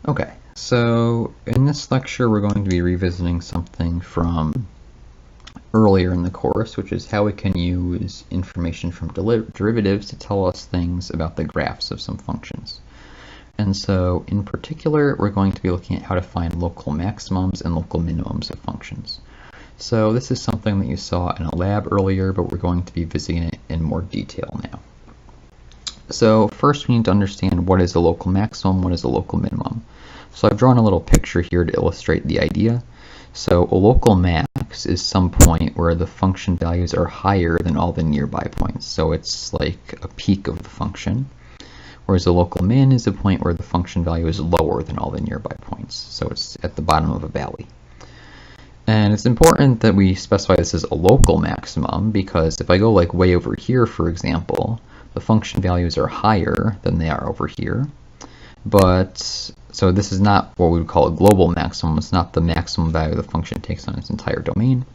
Okay, so in this lecture we're going to be revisiting something from earlier in the course, which is how we can use information from derivatives to tell us things about the graphs of some functions. And so in particular we're going to be looking at how to find local maximums and local minimums of functions. So this is something that you saw in a lab earlier, but we're going to be visiting it in more detail now. So first we need to understand what is a local maximum, what is a local minimum. So I've drawn a little picture here to illustrate the idea. So a local max is some point where the function values are higher than all the nearby points. So it's like a peak of the function. Whereas a local min is a point where the function value is lower than all the nearby points. So it's at the bottom of a valley. And it's important that we specify this as a local maximum, because if I go like way over here, for example, the function values are higher than they are over here. But, so this is not what we would call a global maximum. It's not the maximum value the function takes on its entire domain.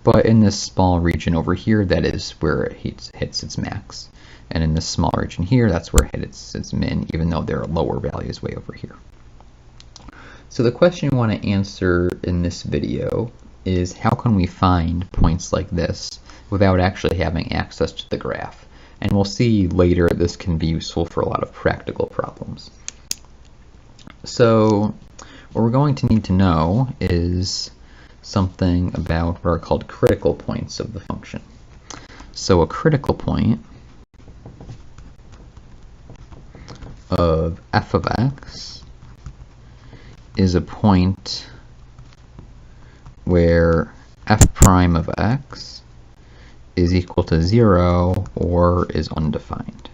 But in this small region over here, that is where it hits its max. And in this small region here, that's where it hits its min, even though there are lower values way over here. So the question we want to answer in this video is, how can we find points like this without actually having access to the graph? And we'll see later this can be useful for a lot of practical problems. So what we're going to need to know is something about what are called critical points of the function. So a critical point of f of x is a point where f prime of x is equal to 0 or is undefined.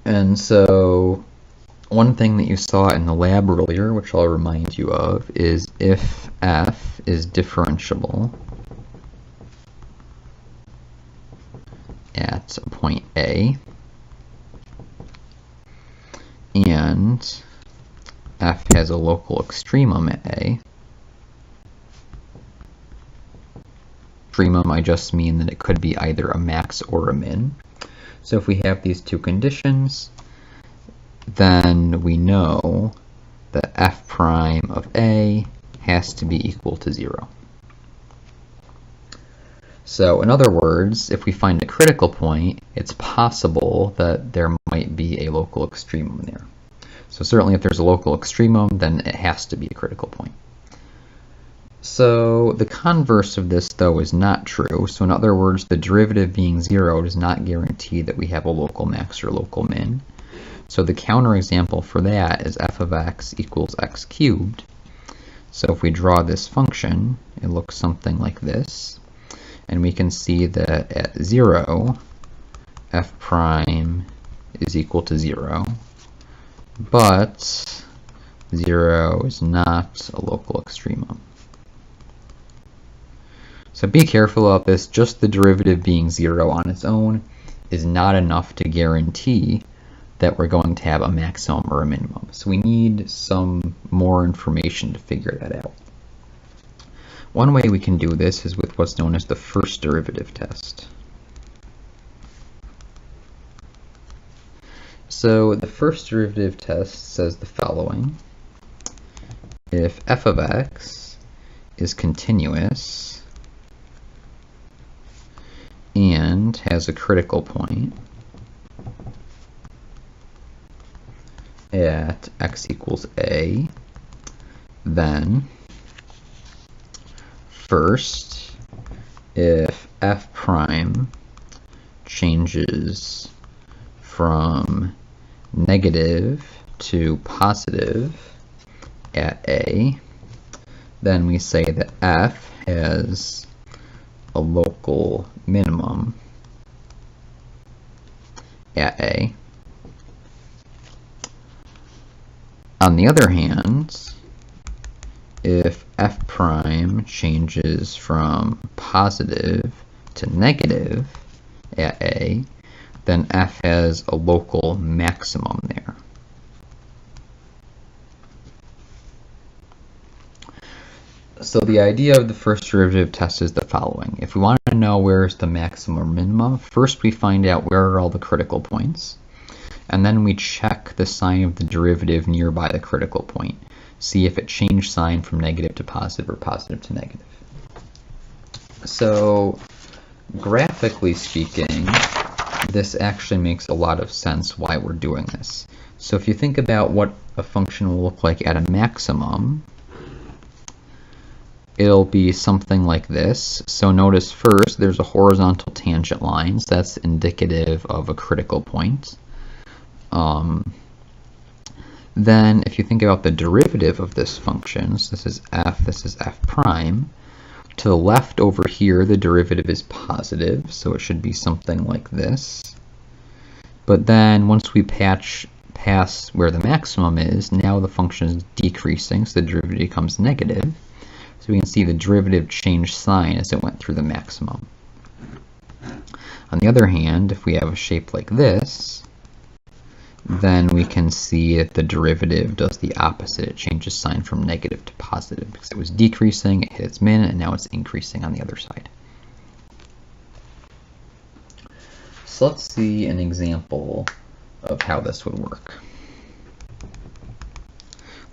And so one thing that you saw in the lab earlier, which I'll remind you of, is if f is differentiable at a point A, and f has a local extremum at A. Extremum, I just mean that it could be either a max or a min. So if we have these two conditions, then we know that f prime of A has to be equal to 0. So in other words, if we find a critical point, it's possible that there might be a local extremum there. So certainly if there's a local extremum, then it has to be a critical point. So the converse of this, though, is not true. So in other words, the derivative being 0 does not guarantee that we have a local max or local min. So the counterexample for that is f of x equals x cubed. So if we draw this function, it looks something like this. And we can see that at 0, f prime is equal to 0. But 0 is not a local extremum. So be careful about this. Just the derivative being 0 on its own is not enough to guarantee that we're going to have a maximum or a minimum. So we need some more information to figure that out. One way we can do this is with what's known as the first derivative test. So the first derivative test says the following. If f of x is continuous and has a critical point at x equals a, then first, if f prime changes from negative to positive at a, then we say that f has a local minimum at a. On the other hand, if f prime changes from positive to negative at a, then f has a local maximum there. So the idea of the first derivative test is the following. If we want to know where's the maximum or minimum, first we find out where are all the critical points. and then we check the sign of the derivative nearby the critical point. See if it changed sign from negative to positive or positive to negative. So graphically speaking, this actually makes a lot of sense why we're doing this. So if you think about what a function will look like at a maximum, it'll be something like this. So notice first there's a horizontal tangent line, so that's indicative of a critical point. Then if you think about the derivative of this function, so this is f prime, to the left over here the derivative is positive, so it should be something like this. But then once we pass where the maximum is, now the function is decreasing, so the derivative becomes negative. So we can see the derivative changed sign as it went through the maximum. On the other hand, if we have a shape like this, then we can see that the derivative does the opposite. It changes sign from negative to positive because it was decreasing, it hit its min, and now it's increasing on the other side. So let's see an example of how this would work.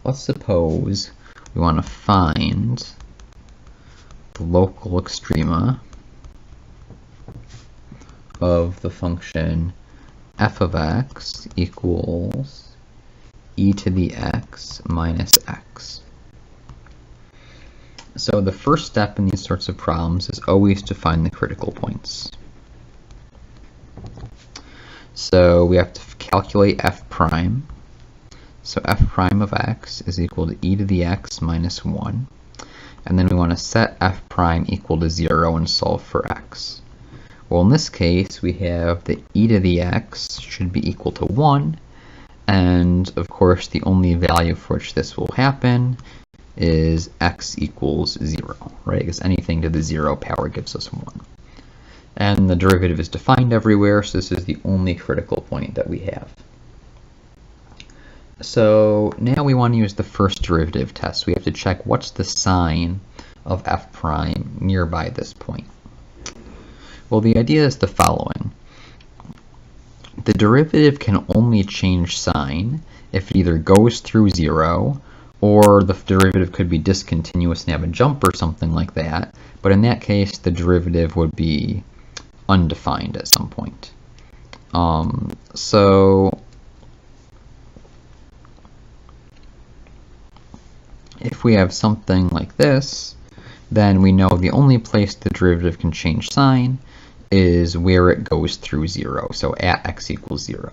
Let's suppose we want to find the local extrema of the function f of x equals e to the x minus x. So the first step in these sorts of problems is always to find the critical points. So we have to calculate f prime. So f prime of x is equal to e to the x minus 1. And then we want to set f prime equal to 0 and solve for x. Well, in this case, we have that e to the x should be equal to 1, and of course the only value for which this will happen is x equals 0, right? Because anything to the 0 power gives us 1. And the derivative is defined everywhere, so this is the only critical point that we have. So now we want to use the first derivative test. We have to check what's the sign of f prime nearby this point. Well, the idea is the following. The derivative can only change sign if it either goes through 0, or the derivative could be discontinuous and have a jump or something like that, but in that case the derivative would be undefined at some point. So if we have something like this, then we know the only place the derivative can change sign is where it goes through 0, so at x equals 0.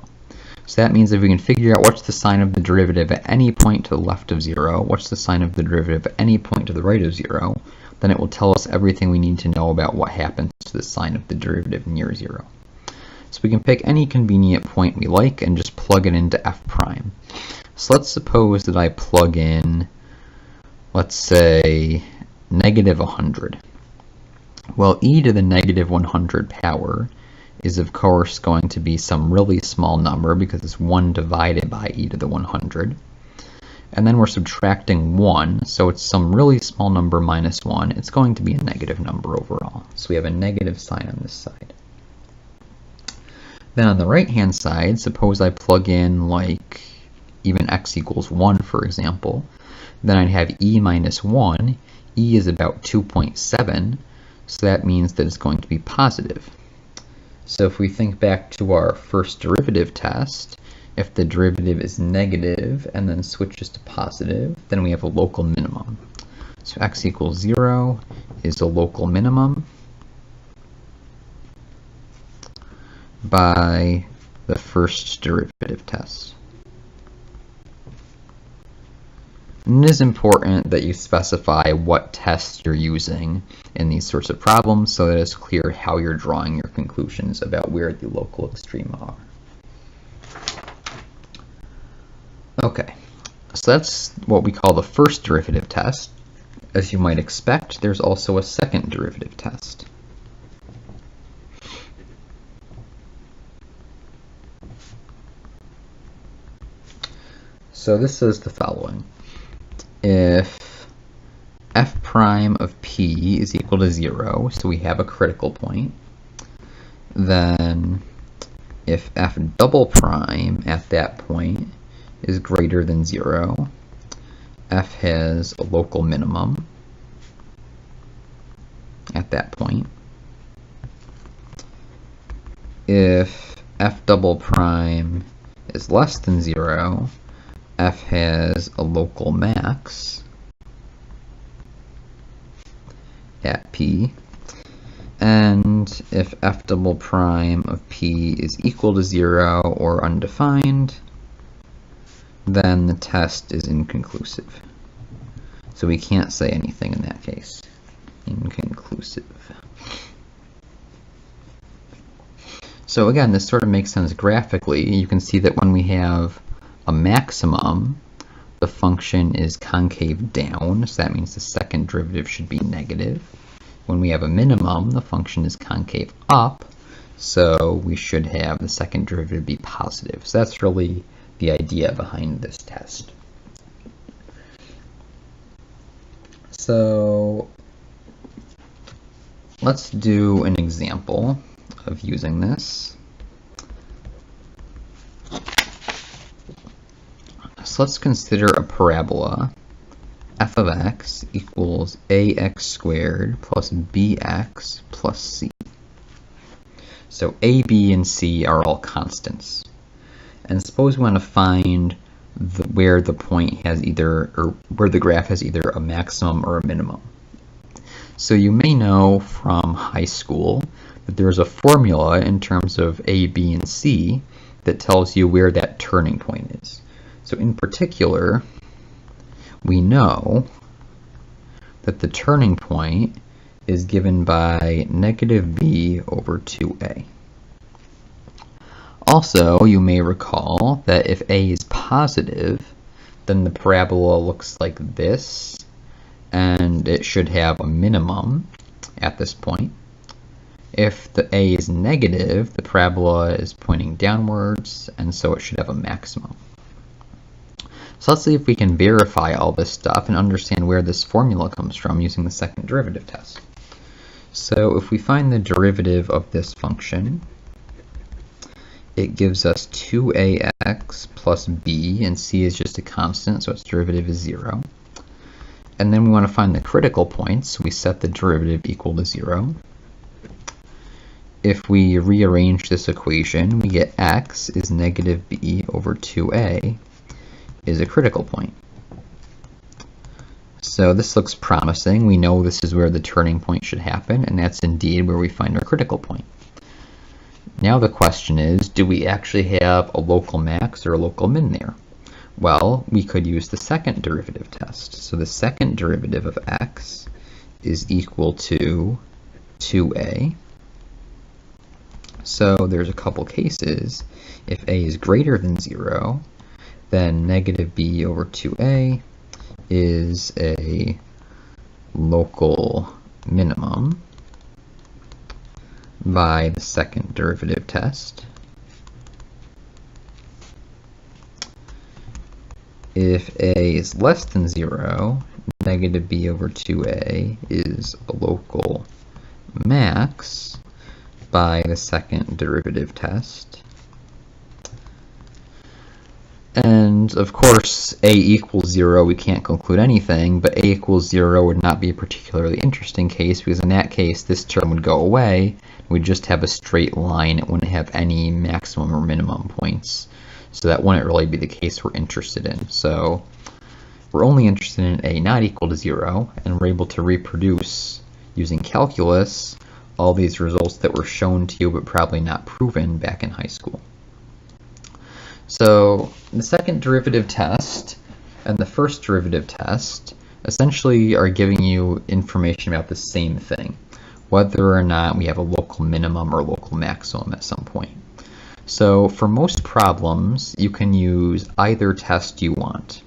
So that means if we can figure out what's the sign of the derivative at any point to the left of 0, what's the sign of the derivative at any point to the right of 0, then it will tell us everything we need to know about what happens to the sign of the derivative near 0. So we can pick any convenient point we like and just plug it into f prime. So let's suppose that I plug in, let's say, negative 100. Well, e to the negative 100 power is of course going to be some really small number because it's 1 divided by e to the 100. And then we're subtracting 1, so it's some really small number minus 1. It's going to be a negative number overall. So we have a negative sign on this side. Then on the right hand side, suppose I plug in like even x equals 1, for example. Then I'd have e minus 1. E is about 2.7. So that means that it's going to be positive. So if we think back to our first derivative test, if the derivative is negative and then switches to positive, then we have a local minimum. So x equals 0 is a local minimum by the first derivative test. And it is important that you specify what test you're using in these sorts of problems so that it's clear how you're drawing your conclusions about where the local extrema are. Okay, so that's what we call the first derivative test. As you might expect, there's also a second derivative test. So this says the following. If f prime of p is equal to 0, so we have a critical point, then if f double prime at that point is greater than 0, f has a local minimum at that point. If f double prime is less than 0, f has a local max at p. And if f double prime of p is equal to 0 or undefined, then the test is inconclusive. So we can't say anything in that case. Inconclusive. So again, this sort of makes sense graphically. You can see that when we have a maximum, the function is concave down, so that means the second derivative should be negative. When we have a minimum, the function is concave up, so we should have the second derivative be positive. So that's really the idea behind this test. So let's do an example of using this. So let's consider a parabola. F of x equals ax squared plus bx plus c. So a, b, and c are all constants. And suppose we want to find where the point has either, or where the graph has either a maximum or a minimum. So you may know from high school that there's a formula in terms of a, b, and c that tells you where that turning point is. So in particular, we know that the turning point is given by negative b over 2a. Also, you may recall that if a is positive, then the parabola looks like this, and it should have a minimum at this point. If the a is negative, the parabola is pointing downwards, and so it should have a maximum. So let's see if we can verify all this stuff and understand where this formula comes from using the second derivative test. So if we find the derivative of this function, it gives us 2ax plus b, and c is just a constant, so its derivative is 0. And then we want to find the critical points, so we set the derivative equal to 0. If we rearrange this equation, we get x is negative b over 2a is a critical point. So this looks promising. We know this is where the turning point should happen, and that's indeed where we find our critical point. Now the question is, do we actually have a local max or a local min there? Well, we could use the second derivative test. So the second derivative of x is equal to 2a. So there's a couple cases. If a is greater than 0, then negative b over 2a is a local minimum by the second derivative test. If a is less than 0, negative b over 2a is a local max by the second derivative test. And of course, a equals 0, we can't conclude anything, but a equals 0 would not be a particularly interesting case, because in that case, this term would go away. We'd just have a straight line. It wouldn't have any maximum or minimum points. So that wouldn't really be the case we're interested in. So we're only interested in a not equal to 0, and we're able to reproduce, using calculus, all these results that were shown to you but probably not proven back in high school. So the second derivative test and the first derivative test essentially are giving you information about the same thing, whether or not we have a local minimum or local maximum at some point. So for most problems, you can use either test you want.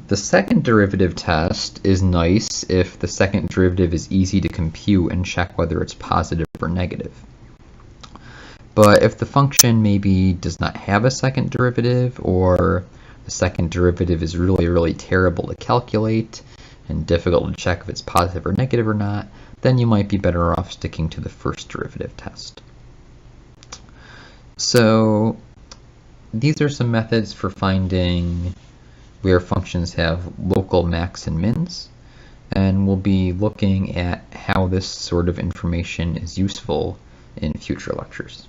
The second derivative test is nice if the second derivative is easy to compute and check whether it's positive or negative. But if the function maybe does not have a second derivative, or the second derivative is really terrible to calculate and difficult to check if it's positive or negative or not, then you might be better off sticking to the first derivative test. So these are some methods for finding where functions have local max and mins, and we'll be looking at how this sort of information is useful in future lectures.